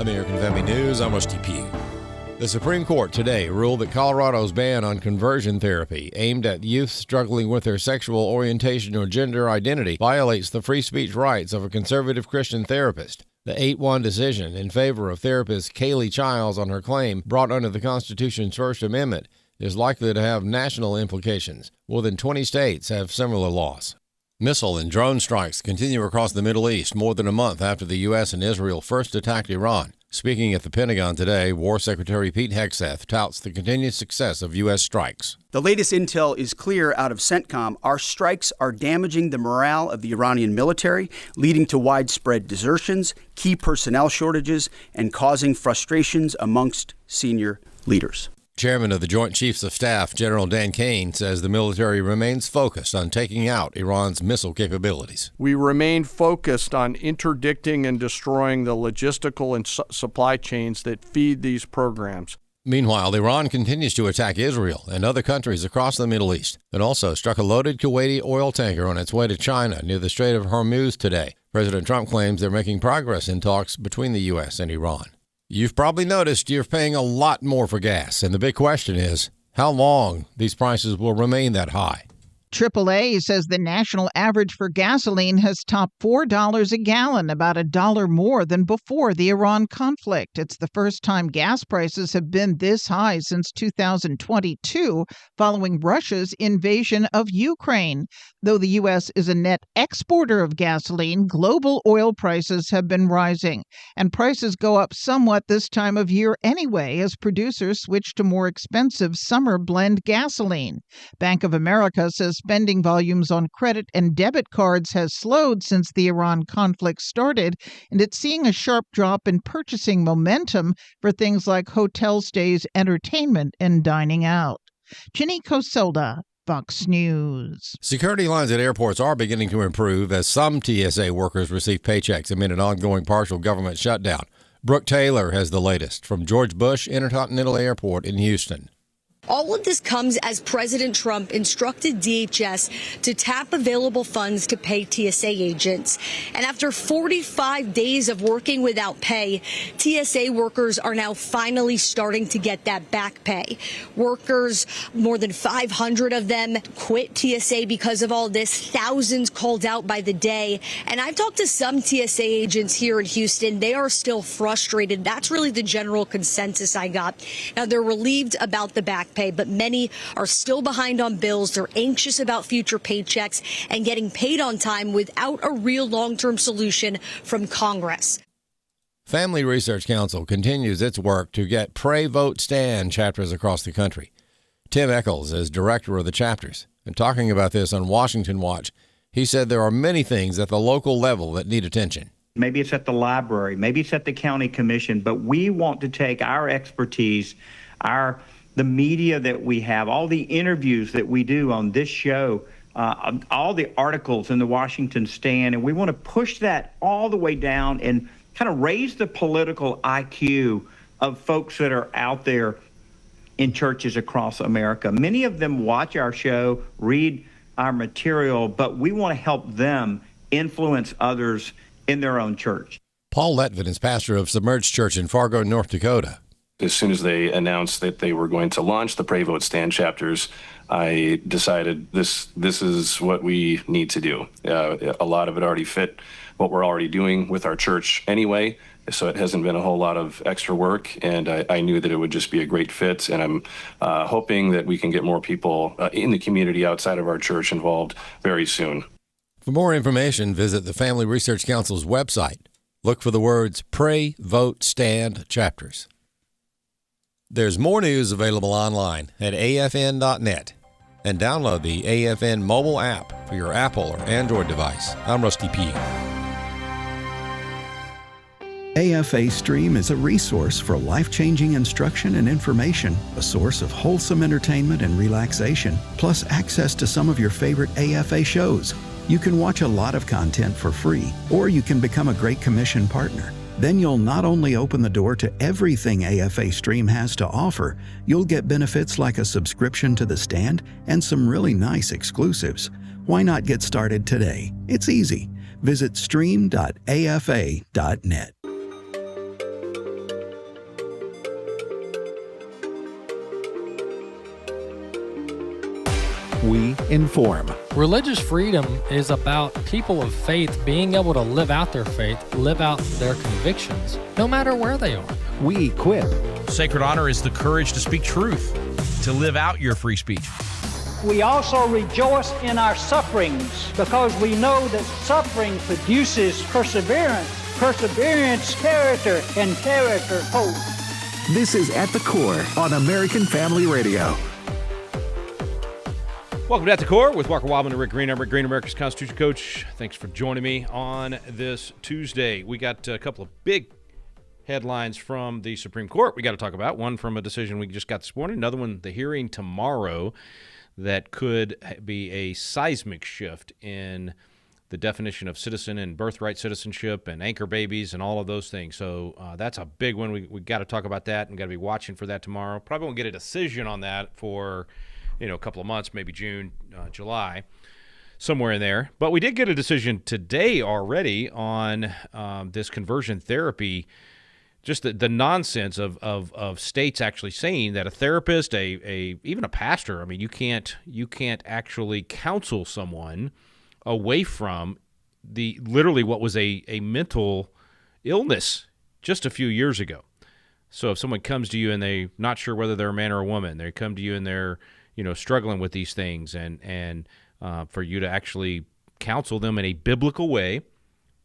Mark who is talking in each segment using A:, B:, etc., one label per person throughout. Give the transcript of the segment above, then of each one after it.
A: American Family News, I'm Rusty Pugh. The Supreme Court today ruled that Colorado's ban on conversion therapy aimed at youth struggling with their sexual orientation or gender identity violates the free speech rights of a conservative Christian therapist. The 8-1 decision in favor of therapist Kaylee Childs on her claim brought under the Constitution's First Amendment is likely to have national implications. More than 20 states have similar laws. Missile and drone strikes continue across the Middle East more than a month after the U.S. and Israel first attacked Iran. Speaking at the Pentagon today, War Secretary Pete Hegseth touts the continued success of U.S. strikes.
B: The latest intel is clear out of CENTCOM. Our strikes are damaging the morale of the Iranian military, leading to widespread desertions, key personnel shortages, and causing frustrations amongst senior leaders.
A: Chairman of the Joint Chiefs of Staff, General Dan Kane, says the military remains focused on taking out Iran's missile capabilities.
C: We remain focused on interdicting and destroying the logistical and supply chains that feed these programs.
A: Meanwhile, Iran continues to attack Israel and other countries across the Middle East. It also struck a loaded Kuwaiti oil tanker on its way to China near the Strait of Hormuz today. President Trump claims they're making progress in talks between the U.S. and Iran. You've probably noticed you're paying a lot more for gas, and the big question is how long these prices will remain that high.
D: AAA says the national average for gasoline has topped $4 a gallon, about $1 more than before the Iran conflict. It's the first time gas prices have been this high since 2022, following Russia's invasion of Ukraine. Though the U.S. is a net exporter of gasoline, global oil prices have been rising, and prices go up somewhat this time of year anyway as producers switch to more expensive summer blend gasoline. Bank of America says spending volumes on credit and debit cards has slowed since the Iran conflict started, and it's seeing a sharp drop in purchasing momentum for things like hotel stays, entertainment, and dining out. Ginny Coselda, Fox News.
A: Security lines at airports are beginning to improve as some TSA workers receive paychecks amid an ongoing partial government shutdown. Brooke Taylor has the latest from George Bush Intercontinental Airport in Houston.
E: All of this comes as President Trump instructed DHS to tap available funds to pay TSA agents. And after 45 days of working without pay, TSA workers are now finally starting to get that back pay. Workers, more than 500 of them, quit TSA because of all this. Thousands called out by the day. And I've talked to some TSA agents here in Houston. They are still frustrated. That's really the general consensus I got. Now, they're relieved about the back pay, but many are still behind on bills. They're anxious about future paychecks and getting paid on time without a real long-term solution from Congress.
A: Family Research Council continues its work to get Pray, Vote, Stand chapters across the country. Tim Eccles is director of the chapters, and talking about this on Washington Watch, he said there are many things at the local level that need attention.
F: Maybe it's at the library, maybe it's at the county commission, but we want to take our expertise, the media that we have, all the interviews that we do on this show, all the articles in the Washington Stand, and we want to push that all the way down and kind of raise the political IQ of folks that are out there in churches across America. Many of them watch our show, read our material, but we want to help them influence others in their own church.
A: Paul Letvin is pastor of Submerged Church in Fargo, North Dakota.
G: As soon as they announced that they were going to launch the Pray, Vote, Stand chapters, I decided this is what we need to do. A lot of it already fit what we're already doing with our church anyway, so it hasn't been a whole lot of extra work, and I knew that it would just be a great fit, and I'm hoping that we can get more people in the community outside of our church involved very soon.
A: For more information, visit the Family Research Council's website. Look for the words Pray, Vote, Stand chapters. There's more news available online at afn.net, and download the AFN mobile app for your Apple or Android device. I'm Rusty Pugh.
H: AFA Stream is a resource for life-changing instruction and information, a source of wholesome entertainment and relaxation, plus access to some of your favorite AFA shows. You can watch a lot of content for free, or you can become a Great Commission partner. Then you'll not only open the door to everything AFA Stream has to offer, you'll get benefits like a subscription to The Stand and some really nice exclusives. Why not get started today? It's easy. Visit stream.afa.net.
I: we inform.
J: Religious freedom is about people of faith being able to live out their faith, live out their convictions, no matter where they are.
I: We equip.
K: Sacred honor is the courage to speak truth, to live out your free speech.
L: We also rejoice in our sufferings because we know that suffering produces perseverance, perseverance, character, and character, hope.
I: This is At the Core on American Family Radio.
M: Welcome to At the Core with Walker Wildmon and Rick Green. I'm Rick Green, America's Constitution Coach. Thanks for joining me on this Tuesday. We got a couple of big headlines from the Supreme Court we got to talk about. One from a decision we just got this morning. Another one, the hearing tomorrow, that could be a seismic shift in the definition of citizen and birthright citizenship and anchor babies and all of those things. So that's a big one. We got to talk about that and got to be watching for that tomorrow. Probably won't get a decision on that for a couple of months, maybe June, July, somewhere in there. But we did get a decision today already on this conversion therapy. Just the nonsense of states actually saying that a therapist, even a pastor, I mean, you can't actually counsel someone away from literally what was a mental illness just a few years ago. So if someone comes to you and they're not sure whether they're a man or a woman, they come to you and they're struggling with these things, and for you to actually counsel them in a biblical way,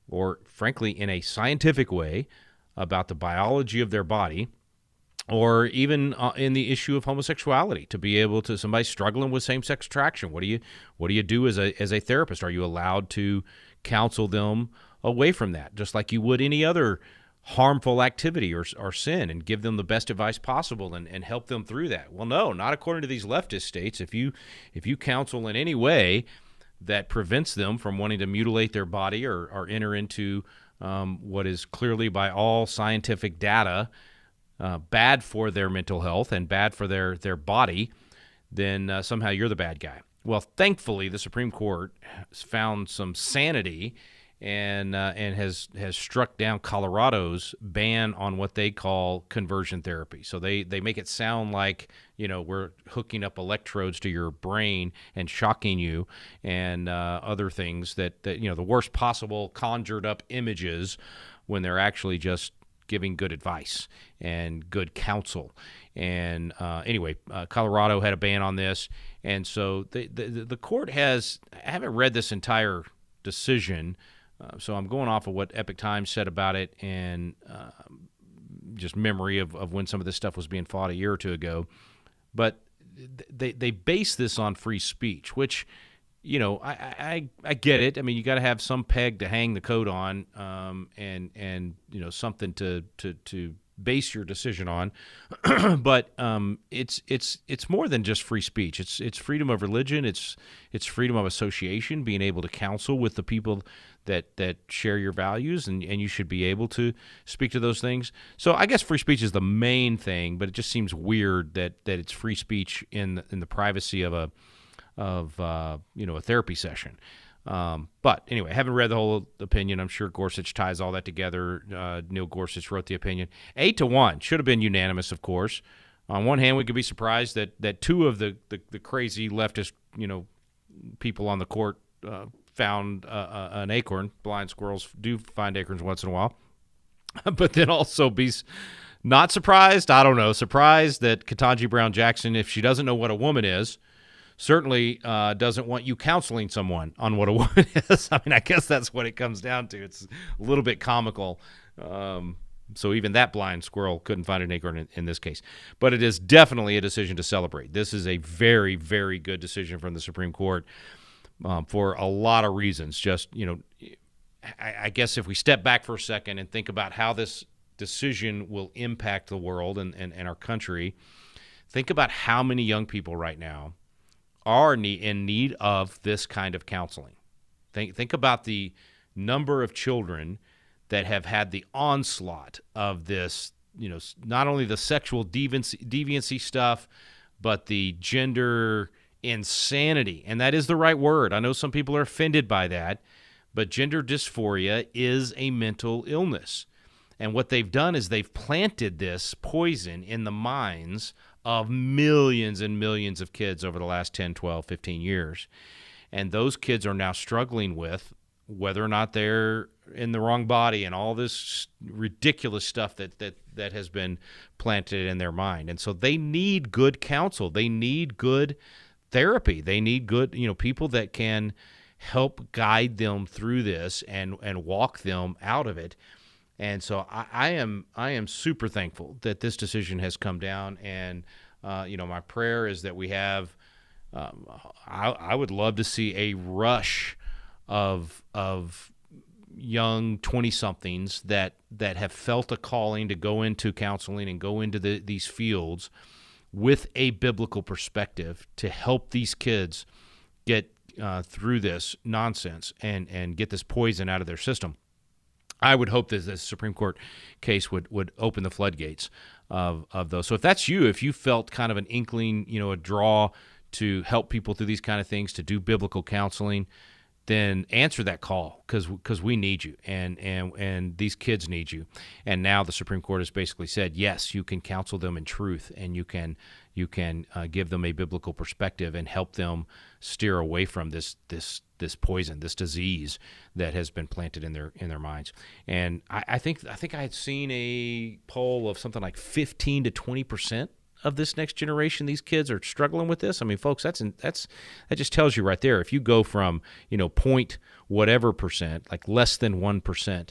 M: or frankly in a scientific way, about the biology of their body, or even in the issue of homosexuality, to be able to, somebody struggling with same-sex attraction, what do you do as a therapist? Are you allowed to counsel them away from that, just like you would any other harmful activity or sin, and give them the best advice possible and help them through that? Well, no, not according to these leftist states. If you counsel in any way that prevents them from wanting to mutilate their body or enter into what is clearly by all scientific data bad for their mental health and bad for their body, then somehow you're the bad guy. Well, thankfully, the Supreme Court has found some sanity and has struck down Colorado's ban on what they call conversion therapy. So they make it sound like, we're hooking up electrodes to your brain and shocking you and other things that the worst possible conjured up images, when they're actually just giving good advice and good counsel. And anyway, Colorado had a ban on this, and so the court has. I haven't read this entire decision. So I'm going off of what Epic Times said about it, and just memory of when some of this stuff was being fought a year or two ago. But they base this on free speech, which, I get it. I mean, you got to have some peg to hang the coat on, and something to base your decision on. But it's more than just free speech. It's freedom of religion. It's freedom of association, being able to counsel with the people that share your values, and you should be able to speak to those things. So I guess free speech is the main thing, but it just seems weird that it's free speech in the privacy of a therapy session. But anyway, I haven't read the whole opinion. I'm sure Gorsuch ties all that together. Neil Gorsuch wrote the opinion. 8-1 should have been unanimous, of course. On one hand, we could be surprised that two of the crazy leftist people on the court found an acorn. Blind squirrels do find acorns once in a while. But then also be not surprised, I don't know, surprised that Ketanji Brown Jackson, if she doesn't know what a woman is, certainly doesn't want you counseling someone on what a woman is. I mean, I guess that's what it comes down to. It's a little bit comical. So even that blind squirrel couldn't find an acorn in this case. But it is definitely a decision to celebrate. This is a very, very good decision from the Supreme Court for a lot of reasons. Just, I guess if we step back for a second and think about how this decision will impact the world and our country, think about how many young people right now are in need of this kind of counseling. Think about the number of children that have had the onslaught of this, not only the sexual deviancy stuff, but the gender insanity. And that is the right word. I know some people are offended by that, but gender dysphoria is a mental illness. And what they've done is they've planted this poison in the minds of millions and millions of kids over the last 10, 12, 15 years. And those kids are now struggling with whether or not they're in the wrong body and all this ridiculous stuff that has been planted in their mind. And so they need good counsel. They need good therapy. They need good, people that can help guide them through this and walk them out of it. And so I am super thankful that this decision has come down. And, my prayer is that we have, I would love to see a rush of young 20-somethings that have felt a calling to go into counseling and go into these fields with a biblical perspective to help these kids get through this nonsense and get this poison out of their system. I would hope that this Supreme Court case would open the floodgates of those. So if that's you, if you felt kind of an inkling, a draw to help people through these kind of things, to do biblical counseling, then answer that call because we need you and these kids need you. And now the Supreme Court has basically said, yes, you can counsel them in truth and you can give them a biblical perspective and help them steer away from this poison, this disease that has been planted in their minds. And I think I had seen a poll of something like 15 to 20% of this next generation, these kids are struggling with this. I mean, folks, that just tells you right there. If you go from point whatever percent, like less than 1%,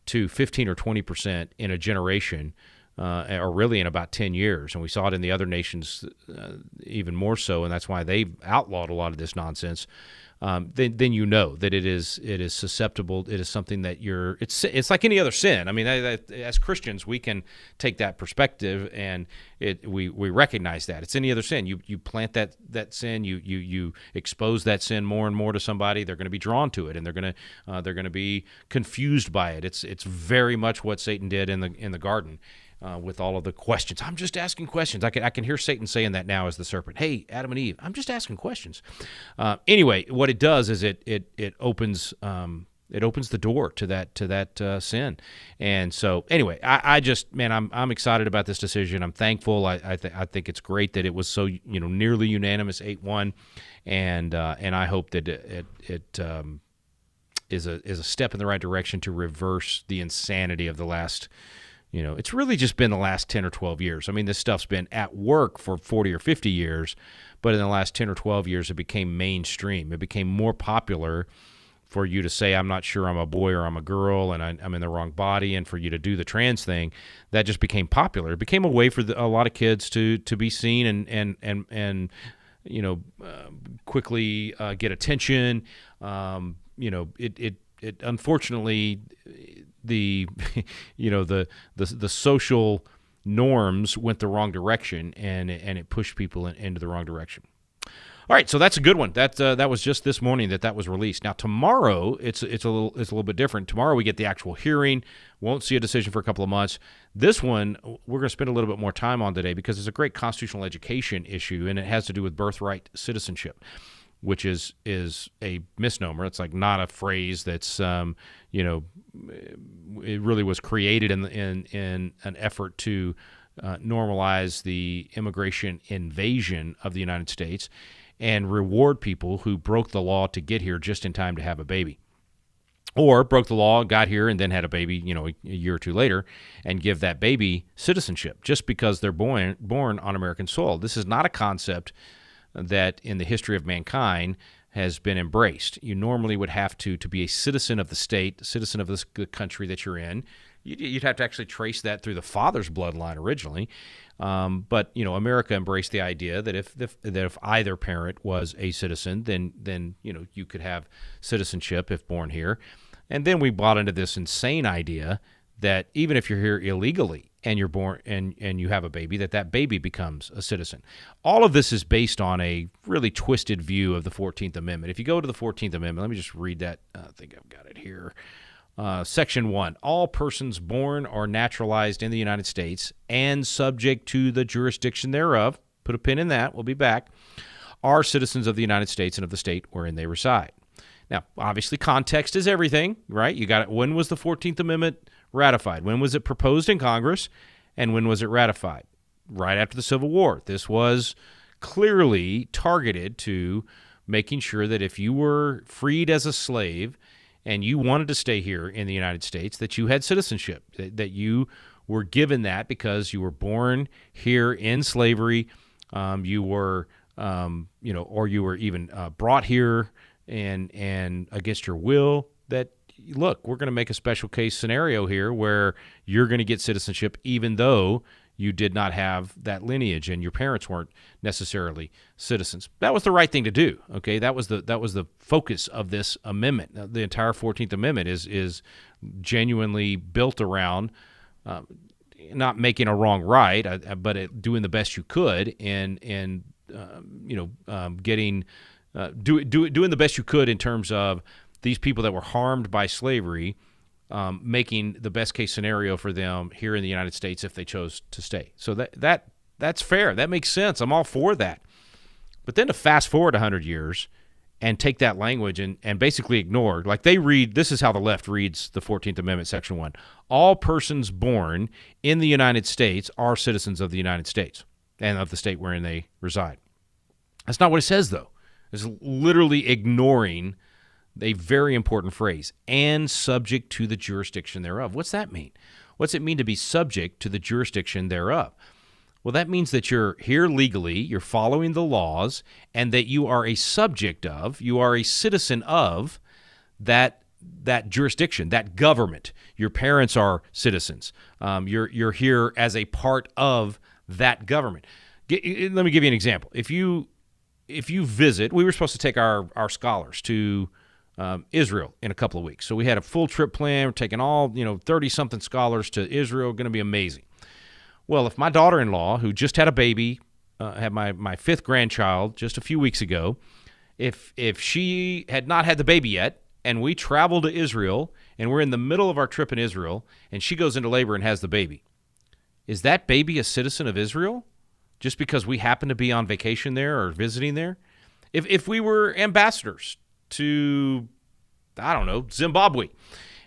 M: to 15 or 20% in a generation, or really in about 10 years, and we saw it in the other nations even more so, and that's why they've outlawed a lot of this nonsense. Then you know that it is susceptible. It is something that it's like any other sin. I mean, as Christians, we can take that perspective and we recognize that it's any other sin. You plant that sin, you expose that sin more and more to somebody. They're going to be drawn to it, and they're going to be confused by it. It's very much what Satan did in the garden. With all of the questions. I'm just asking questions. I can hear Satan saying that now as the serpent. Hey, Adam and Eve, I'm just asking questions. Anyway, what it does is it opens the door to that sin. And so anyway, I'm excited about this decision. I'm thankful. I think it's great that it was so nearly unanimous 8-1, and I hope that it is a step in the right direction to reverse the insanity of the last. It's really just been the last 10 or 12 years. I mean, this stuff's been at work for 40 or 50 years, but in the last 10 or 12 years, it became mainstream. It became more popular for you to say, I'm not sure I'm a boy or I'm a girl and I'm in the wrong body, and for you to do the trans thing. That just became popular. It became a way for a lot of kids to be seen and quickly get attention. It unfortunately, the social norms went the wrong direction, and it pushed people into the wrong direction. All right, so that's a good one. That was just this morning that was released. Now tomorrow it's a little bit different. Tomorrow we get the actual hearing. Won't see a decision for a couple of months. This one we're going to spend a little bit more time on today because it's a great constitutional education issue, and it has to do with birthright citizenship, which is a misnomer. It's like not a phrase that's it really was created in an effort to normalize the immigration invasion of the United States and reward people who broke the law to get here just in time to have a baby, or broke the law, got here, and then had a baby, a year or two later, and give that baby citizenship just because they're born on American soil. This is not a concept that in the history of mankind has been embraced. You normally would have to be a citizen of the state, citizen of the country that you're in. You'd have to actually trace that through the father's bloodline originally. But America embraced the idea that if either parent was a citizen, then you could have citizenship if born here. And then we bought into this insane idea that even if you're here illegally and you're born and you have a baby, that baby becomes a citizen. All of this is based on a really twisted view of the 14th Amendment. If you go to the 14th Amendment, let me just read that. I think I've got it here. Section 1, all persons born or naturalized in the United States and subject to the jurisdiction thereof, put a pin in that, we'll be back, are citizens of the United States and of the state wherein they reside. Now, obviously, context is everything, right? You got it. When was the 14th Amendment ratified? When was it proposed in Congress, and when was it ratified? right after the Civil War. This was clearly targeted to making sure that if you were freed as a slave and you wanted to stay here in the United States, that you had citizenship, that you were given that because you were born here in slavery, you were, or you were even brought here and against your will, that, look, we're going to make a special case scenario here where you're going to get citizenship even though you did not have that lineage and your parents weren't necessarily citizens. That was the right thing to do. Okay, that was the focus of this amendment. The entire 14th Amendment is genuinely built around not making a wrong right, but doing the best you could and doing the best you could in terms of these people that were harmed by slavery, making the best case scenario for them here in the United States if they chose to stay. So that's fair. That makes sense. I'm all for that. But then to fast forward 100 years and take that language and basically ignore, like they read, this is how the left reads the 14th Amendment, Section 1. All persons born in the United States are citizens of the United States and of the state wherein they reside. That's not what it says, though. It's literally ignoring a very important phrase, and subject to the jurisdiction thereof. What's that mean? What's it mean to be subject to the jurisdiction thereof? Well, that means that you're here legally, you're following the laws, and that you are a subject of, you are a citizen of that jurisdiction, that government. Your parents are citizens. You're here as a part of that government. Let me give you an example. If you visit, we were supposed to take our scholars to Israel in a couple of weeks. So we had a full trip plan. We're taking all 30-something scholars to Israel. Going to be amazing. Well, if my daughter-in-law, who just had a baby, had my fifth grandchild just a few weeks ago, if she had not had the baby yet, and we travel to Israel, and we're in the middle of our trip in Israel, and she goes into labor and has the baby, is that baby a citizen of Israel just because we happen to be on vacation there or visiting there? If we were ambassadors to, I don't know, Zimbabwe,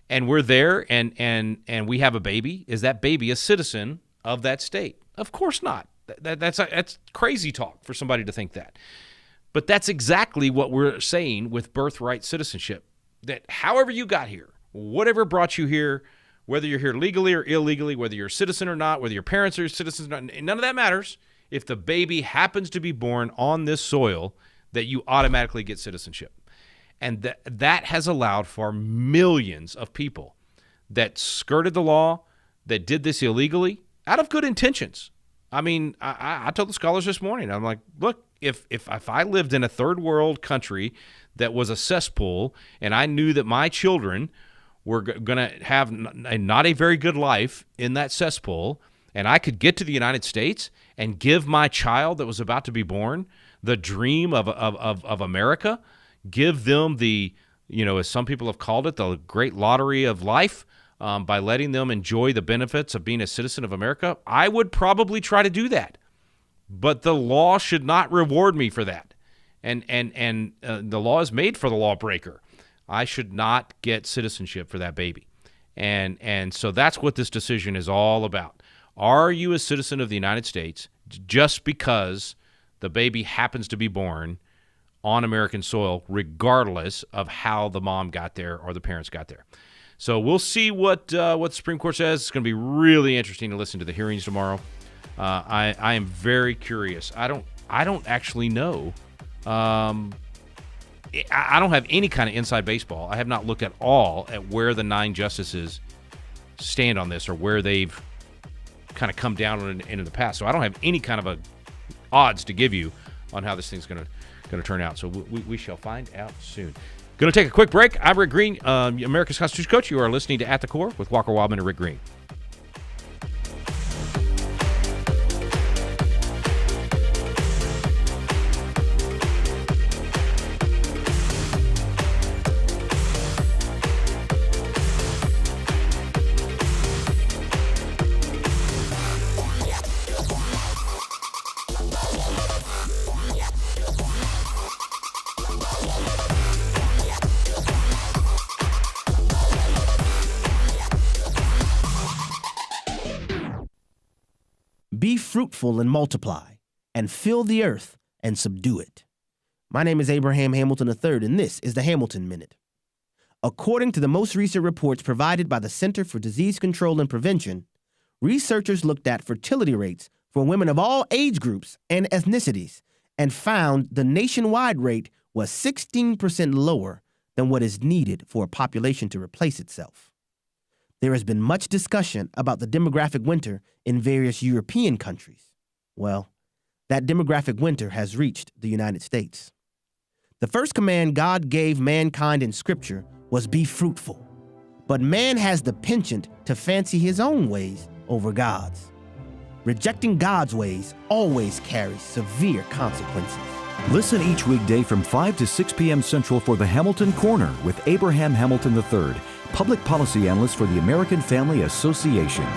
M: and we're there and we have a baby, is that baby a citizen of that state? Of course not. That's crazy talk for somebody to think that. But that's exactly what we're saying with birthright citizenship, that however you got here, whatever brought you here, whether you're here legally or illegally, whether you're a citizen or not, whether your parents are citizens or not, none of that matters. If the baby happens to be born on this soil, that you automatically get citizenship. And that has allowed for millions of people that skirted the law, that did this illegally, out of good intentions. I mean, I told the scholars this morning, I'm like, look, if I lived in a third world country that was a cesspool and I knew that my children were going to have not a very good life in that cesspool, and I could get to the United States and give my child that was about to be born the dream of America, give them the, as some people have called it, the great lottery of life, by letting them enjoy the benefits of being a citizen of America, I would probably try to do that. But the law should not reward me for that. And the law is made for the lawbreaker. I should not get citizenship for that baby. And so that's what this decision is all about. Are you a citizen of the United States just because the baby happens to be born on American soil, regardless of how the mom got there or the parents got there? So we'll see what the Supreme Court says. It's going to be really interesting to listen to the hearings tomorrow. I am very curious. I don't actually know. I don't have any kind of inside baseball. I have not looked at all at where the 9 justices stand on this or where they've kind of come down on it in the past. So I don't have any kind of odds to give you on how this thing's going to turn out. So we shall find out soon. Going to take a quick break. I'm Rick Green, America's Constitution Coach. You are listening to At the Core with Walker Wildmon and Rick Green.
N: Be fruitful and multiply, and fill the earth and subdue it. My name is Abraham Hamilton III, and this is the Hamilton Minute. According to the most recent reports provided by the Center for Disease Control and Prevention, researchers looked at fertility rates for women of all age groups and ethnicities and found the nationwide rate was 16% lower than what is needed for a population to replace itself. There has been much discussion about the demographic winter in various European countries. Well, that demographic winter has reached the United States. The first command God gave mankind in Scripture was be fruitful. But man has the penchant to fancy his own ways over God's. Rejecting God's ways always carries severe consequences.
O: Listen each weekday from 5 to 6 p.m. Central for the Hamilton Corner with Abraham Hamilton III, Public Policy Analyst for the American Family Association.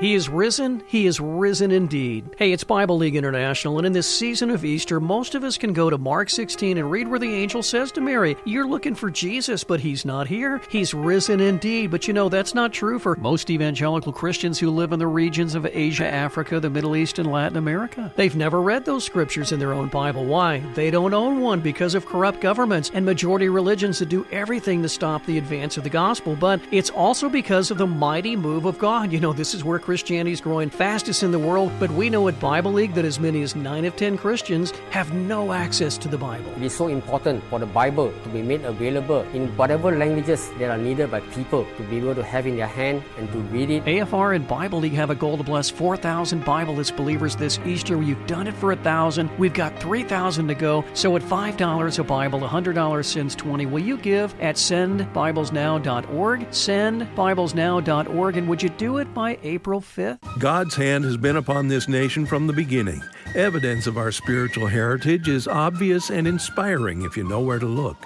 P: He is risen. He is risen indeed. Hey, it's Bible League International, and in this season of Easter, most of us can go to Mark 16 and read where the angel says to Mary, "You're looking for Jesus, but he's not here. He's risen indeed." But you know, that's not true for most evangelical Christians who live in the regions of Asia, Africa, the Middle East, and Latin America. They've never read those scriptures in their own Bible. Why? They don't own one because of corrupt governments and majority religions that do everything to stop the advance of the gospel. But it's also because of the mighty move of God. You know, this is where Christianity is growing fastest in the world, but we know at Bible League that as many as 9 of 10 Christians have no access to the Bible.
Q: It is so important for the Bible to be made available in whatever languages that are needed by people to be able to have in their hand and to read it.
P: AFR and Bible League have a goal to bless 4,000 Bible-less believers this Easter. You've done it for 1,000. We've got 3,000 to go. So at $5 a Bible, $100 sends 20. Will you give at sendbiblesnow.org? Sendbiblesnow.org. And would you do it by April 5th?
R: God's hand has been upon this nation from the beginning. Evidence of our spiritual heritage is obvious and inspiring if you know where to look.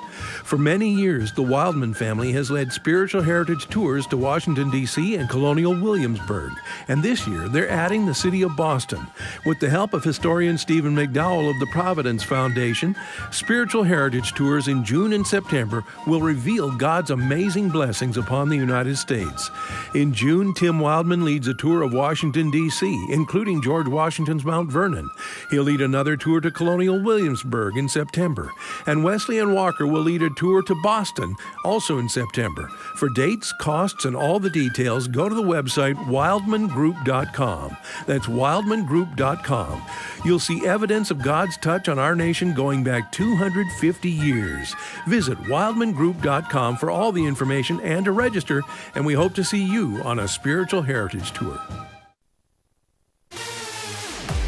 R: For many years, the Wildmon family has led spiritual heritage tours to Washington, D.C. and Colonial Williamsburg. And this year, they're adding the city of Boston. With the help of historian Stephen McDowell of the Providence Foundation, spiritual heritage tours in June and September will reveal God's amazing blessings upon the United States. In June, Tim Wildmon leads a tour of Washington, D.C., including George Washington's Mount Vernon. He'll lead another tour to Colonial Williamsburg in September. And Wesley and Walker will lead a tour to Boston, also in September. For dates, costs, and all the details, go to the website wildmangroup.com. That's wildmangroup.com. You'll see evidence of God's touch on our nation going back 250 years. Visit wildmangroup.com for all the information and to register, and we hope to see you on a spiritual heritage tour.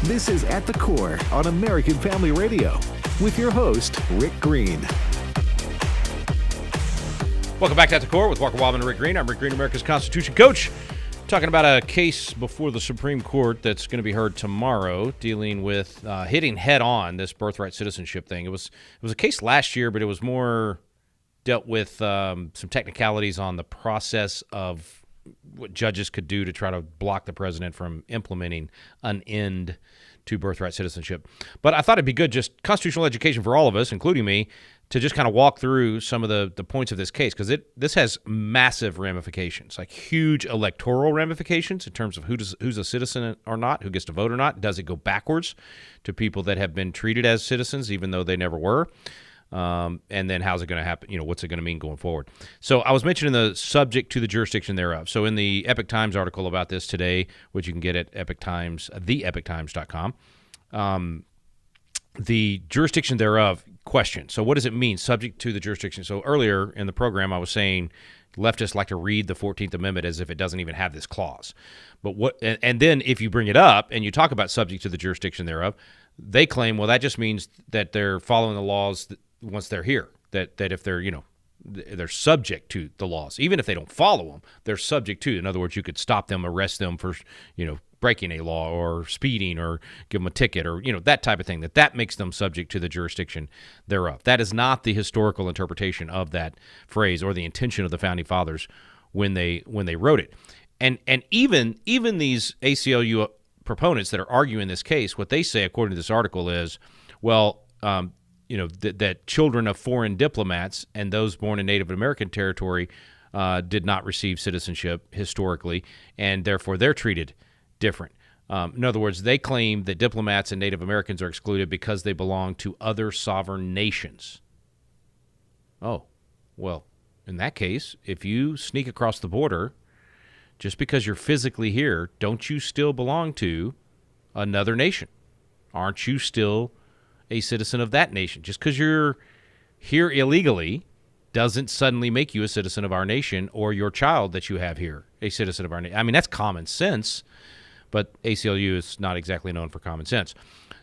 I: This is At the Core on American Family Radio with your host, Rick Green.
M: Welcome back to At the Core with Walker Wildmon and Rick Green. I'm Rick Green, America's Constitution coach, talking about a case before the Supreme Court that's going to be heard tomorrow, dealing with hitting head on this birthright citizenship thing. It was a case last year, but it was more dealt with some technicalities on the process of what judges could do to try to block the president from implementing an end to birthright citizenship. But I thought it'd be good, just constitutional education for all of us, including me, to just kind of walk through some of the points of this case, because this has massive ramifications, like huge electoral ramifications in terms of who's a citizen or not, who gets to vote or not. Does it go backwards to people that have been treated as citizens even though they never were? And then how's it going to happen? What's it going to mean going forward? So I was mentioning the subject to the jurisdiction thereof. So in the Epoch Times article about this today, which you can get at Epoch Times, theepochtimes.com, the jurisdiction thereof question. So what does it mean, subject to the jurisdiction? So earlier in the program, I was saying leftists like to read the 14th Amendment as if it doesn't even have this clause. But and then if you bring it up and you talk about subject to the jurisdiction thereof, they claim, well, that just means that they're following the laws once they're here, that if they're, they're subject to the laws. Even if they don't follow them, they're subject to. In other words, you could stop them, arrest them for, breaking a law or speeding or give them a ticket or, that type of thing, that makes them subject to the jurisdiction thereof. That is not the historical interpretation of that phrase or the intention of the Founding Fathers when they wrote it. And even these ACLU proponents that are arguing this case, what they say, according to this article, is, well, that children of foreign diplomats and those born in Native American territory did not receive citizenship historically, and therefore they're treated different. In other words, they claim that diplomats and Native Americans are excluded because they belong to other sovereign nations. Oh, well, in that case, if you sneak across the border, just because you're physically here, don't you still belong to another nation? Aren't you still a citizen of that nation? Just because you're here illegally doesn't suddenly make you a citizen of our nation, or your child that you have here a citizen of our nation. I mean, that's common sense, but ACLU is not exactly known for common sense.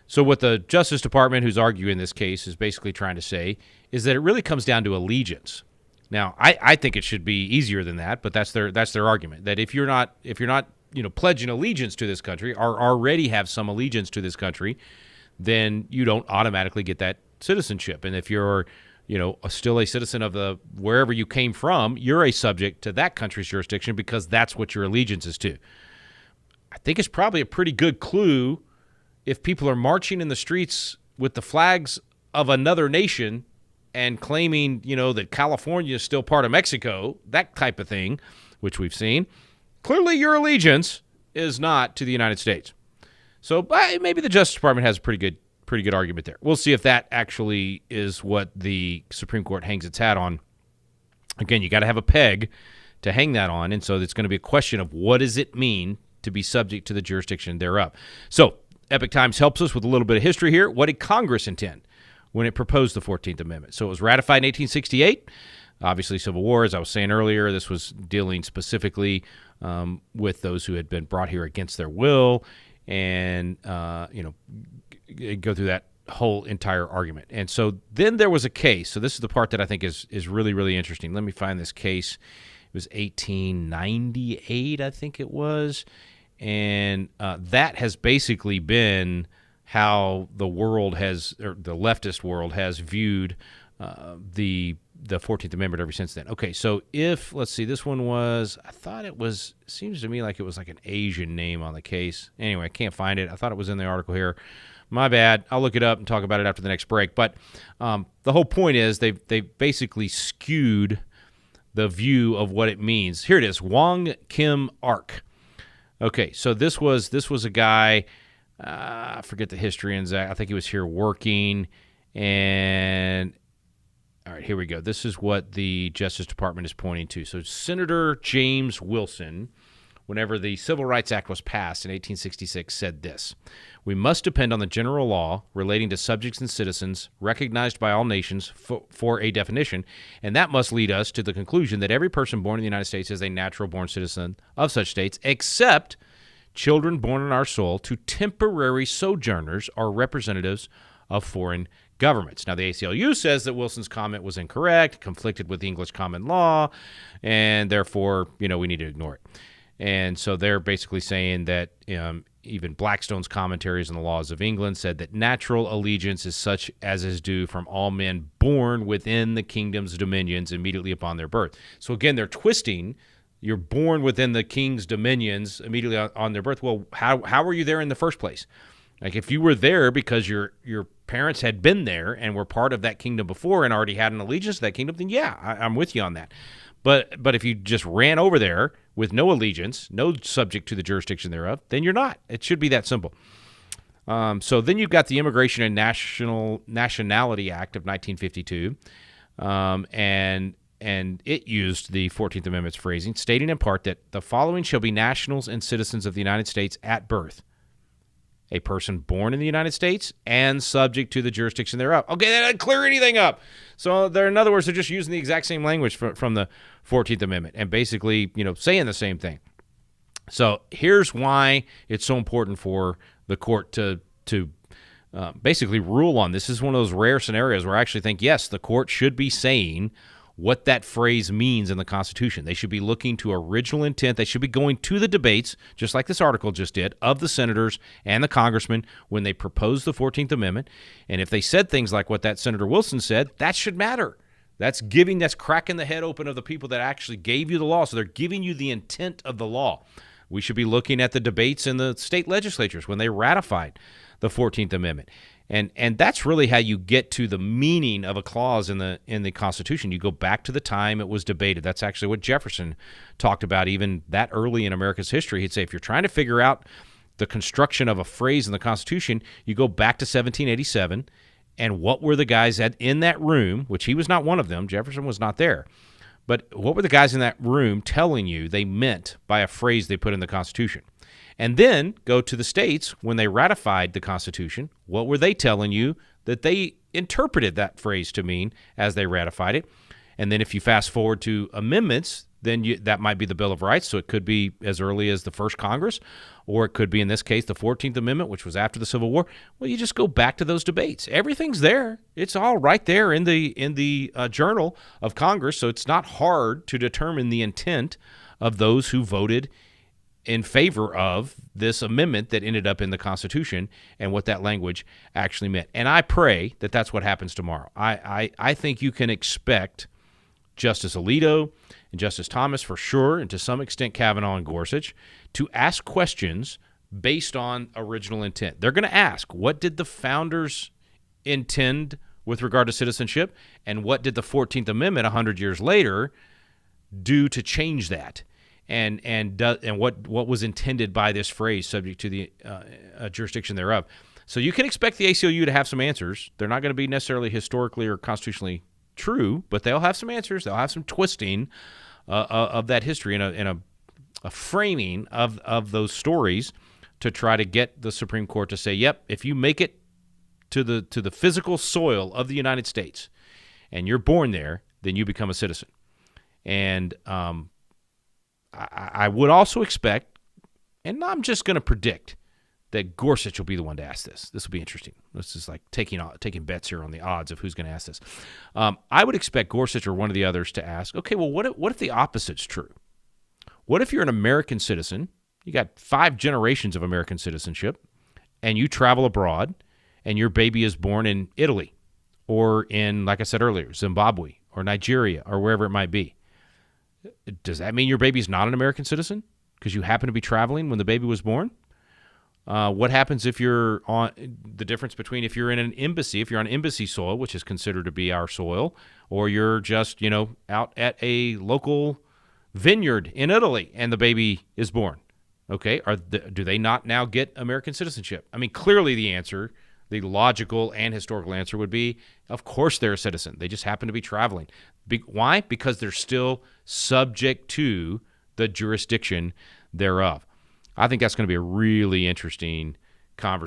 M: So what the Justice Department, who's arguing this case, is basically trying to say is that it really comes down to allegiance. Now, I think it should be easier than that, but that's their argument, that if you're not pledging allegiance to this country or already have some allegiance to this country, then you don't automatically get that citizenship. And if you're still a citizen of the wherever you came from, you're a subject to that country's jurisdiction because that's what your allegiance is to. I think it's probably a pretty good clue if people are marching in the streets with the flags of another nation and claiming, that California is still part of Mexico, that type of thing, which we've seen. Clearly your allegiance is not to the United States. So maybe the Justice Department has a pretty good argument there. We'll see if that actually is what the Supreme Court hangs its hat on. Again, you got to have a peg to hang that on, and so it's going to be a question of what does it mean to be subject to the jurisdiction thereof. So Epoch Times helps us with a little bit of history here. What did Congress intend when it proposed the 14th Amendment? So it was ratified in 1868. Obviously, Civil War, as I was saying earlier, this was dealing specifically with those who had been brought here against their will, and go through that whole entire argument. And so then there was a case. So this is the part that I think is really, really interesting. Let me find this case. It was 1898, I think it was. And that has basically been how the world has, or the leftist world has viewed the 14th Amendment ever since then. Okay, so let's see, this one was, seems to me like it was like an Asian name on the case. Anyway, I can't find it. I thought it was in the article here. My bad. I'll look it up and talk about it after the next break. But the whole point is they basically skewed the view of what it means. Here it is, Wong Kim Ark. Okay, so this was a guy, I forget the history, and I think he was here working, and all right, here we go. This is what the Justice Department is pointing to. So Senator James Wilson, whenever the Civil Rights Act was passed in 1866, said this: "We must depend on the general law relating to subjects and citizens recognized by all nations for a definition, and that must lead us to the conclusion that every person born in the United States is a natural-born citizen of such states, except children born in our soil to temporary sojourners or representatives of foreign governments." Now, the ACLU says that Wilson's comment was incorrect, conflicted with the English common law, and therefore, we need to ignore it. And so they're basically saying that even Blackstone's commentaries on the laws of England said that natural allegiance is such as is due from all men born within the kingdom's dominions immediately upon their birth. So again, they're twisting. You're born within the king's dominions immediately on their birth. Well, how were you there in the first place? Like, if you were there because your parents had been there and were part of that kingdom before and already had an allegiance to that kingdom, then yeah, I'm with you on that. But if you just ran over there with no allegiance, no subject to the jurisdiction thereof, then you're not. It should be that simple. So then you've got the Immigration and Nationality Act of 1952, and it used the 14th Amendment's phrasing, stating in part that the following shall be nationals and citizens of the United States at birth: a person born in the United States and subject to the jurisdiction thereof. Okay, that doesn't clear anything up. So in other words, they're just using the exact same language from the 14th Amendment and basically, saying the same thing. So here's why it's so important for the court to basically rule on this. This is one of those rare scenarios where I actually think, yes, the court should be saying what that phrase means in the Constitution. They should be looking to original intent. They should be going to the debates, just like this article just did, of the senators and the congressmen when they proposed the 14th Amendment. And if they said things like what that Senator Wilson said, that should matter. That's cracking the head open of the people that actually gave you the law. So they're giving you the intent of the law. We should be looking at the debates in the state legislatures when they ratified the 14th Amendment. And that's really how you get to the meaning of a clause in the Constitution. You go back to the time it was debated. That's actually what Jefferson talked about even that early in America's history. He'd say if you're trying to figure out the construction of a phrase in the Constitution, you go back to 1787, and what were the guys in that room, which he was not one of them, Jefferson was not there, but what were the guys in that room telling you they meant by a phrase they put in the Constitution? And then go to the states when they ratified the Constitution. What were they telling you that they interpreted that phrase to mean as they ratified it? And then if you fast forward to amendments, then that might be the Bill of Rights. So it could be as early as the first Congress, or it could be, in this case, the 14th Amendment, which was after the Civil War. Well, you just go back to those debates. Everything's there. It's all right there in the Journal of Congress. So it's not hard to determine the intent of those who voted in favor of this amendment that ended up in the Constitution and what that language actually meant. And I pray that that's what happens tomorrow. I think you can expect Justice Alito and Justice Thomas for sure, and to some extent Kavanaugh and Gorsuch, to ask questions based on original intent. They're going to ask, what did the founders intend with regard to citizenship, and what did the 14th Amendment 100 years later do to change that? And what was intended by this phrase, subject to the jurisdiction thereof. So you can expect the ACLU to have some answers. They're not going to be necessarily historically or constitutionally true, but they'll have some answers. They'll have some twisting of that history and a framing of those stories to try to get the Supreme Court to say, yep, if you make it to the physical soil of the United States and you're born there, then you become a citizen. And I would also expect, and I'm just going to predict, that Gorsuch will be the one to ask this. This will be interesting. This is like taking bets here on the odds of who's going to ask this. I would expect Gorsuch or one of the others to ask, okay, well, what if the opposite's true? What if you're an American citizen, you got 5 generations of American citizenship, and you travel abroad, and your baby is born in Italy, or in, like I said earlier, Zimbabwe, or Nigeria, or wherever it might be? Does that mean your baby's not an American citizen because you happen to be traveling when the baby was born? What happens if you're on the difference between if you're in an embassy, if you're on embassy soil, which is considered to be our soil, or you're just, out at a local vineyard in Italy and the baby is born? Okay, do they not now get American citizenship? I mean, clearly the answer, the logical and historical answer would be, of course they're a citizen. They just happen to be traveling. Why? Because they're still subject to the jurisdiction thereof. I think that's going to be a really interesting conversation.